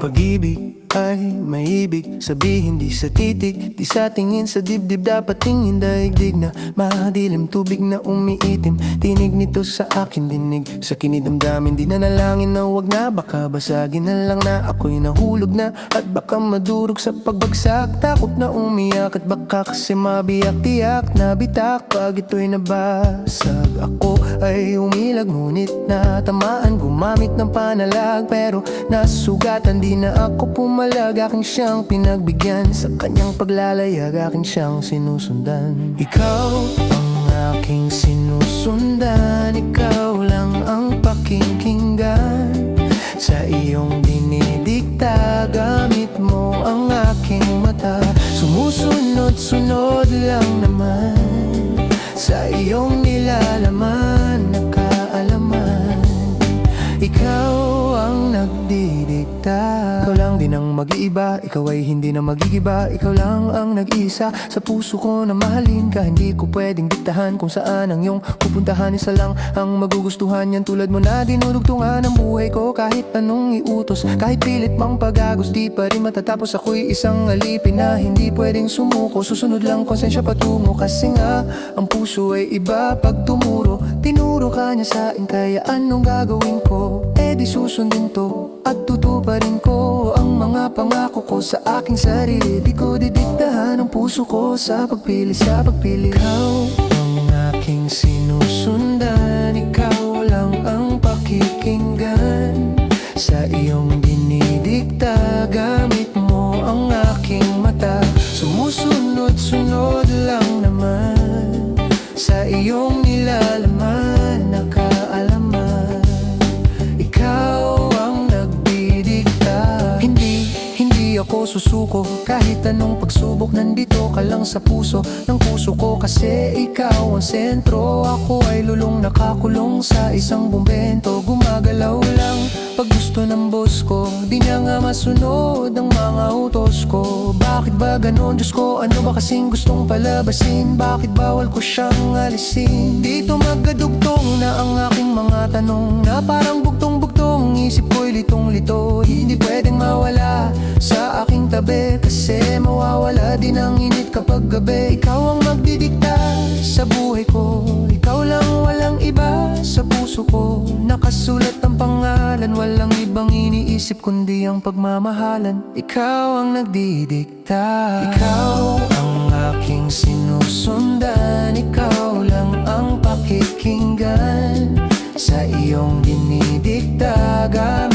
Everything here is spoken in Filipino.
pag-ibig ay maibig sabihin, di sa titig, di sa tingin sa dibdib. Dapat tingin daigdig na madilim, tubig na umiitim. Tinig nito sa akin dinig, sa kinidamdamin di nanalangin na wag na. Baka basagin na lang na ako'y nahulog na, at baka madurog sa pagbagsak. Takot na umiyak at baka kasi mabiyak-tiyak na bitak pag ito'y nabasag. Ako ay umilag ngunit natamaan, gumamit ng panalag pero nasugatan. Di na ako pumalag, aking siyang pinagbigyan. Sa kanyang paglalayag, aking siyang sinusundan. Ikaw ang aking sinusundan, ikaw lang ang pakikinggan. Sa iyong dinidikta, gamit mo ang aking mata. Sumusunod-sunod lang naman sa iyong nilalaman na kaalaman. Ikaw ang nagdidikta. Ikaw lang din ang mag-iiba, ikaw ay hindi na magigiba. Ikaw lang ang nag-iisa sa puso ko na mahalin ka. Hindi ko pwedeng diktahan kung saan ang iyong pupuntahan. Isa lang ang magugustuhan, yan tulad mo na dinudugtungan ang buhay ko. Kahit anong iutos, kahit pilit mang pagagos, di pa rin matatapos. Ako'y isang alipin na hindi pwedeng sumuko. Susunod lang konsensya patungo, kasi nga ang puso ay iba pag tumuro. Tinuro ka niya sa'kin, kaya anong gagawin ko? Eh di susundin to at tutuparin ko ang mga pangako ko sa aking sarili. Di ko didiktahan ang puso ko sa pagpili, sa pagpili. Ikaw ang aking sinusundan, ikaw lang ang pakikinggan. Sa iyong dinidikta, gamit mo ang aking mata. Sumusunod-sunod lang naman sa iyong nilalaman na kaalaman. Ikaw ang nagdidikta. Hindi ako susuko kahit anong pagsubok. Nandito ka lang sa puso ng puso ko, kasi ikaw ang sentro. Ako ay lulong nakakulong sa isang bumbento. Gumagalaw lang pag gusto ng boss ko, di niya nga masunod ang mga utos ko. Bakit ba ganon, Diyos ko? Ano ba kasing gustong palabasin? Bakit bawal ko siyang alisin? Dito magkadugtong na ang aking mga tanong, na parang bugtong-bugtong. Isip ko'y litong-lito, hindi pwedeng mawala sa aking tabi, kasi mawawala din ang init kapag gabi. Ikaw ang magdidikta sa buhay ko, ikaw lang, walang iba sa puso ko. Nakasulat ang pangalan, walang ibang iniisip kundi ang pagmamahalan. Ikaw ang nagdidikta. Ikaw ang aking sinusundan, ikaw lang ang pakikinggan. Sa iyong dinidikta, gamit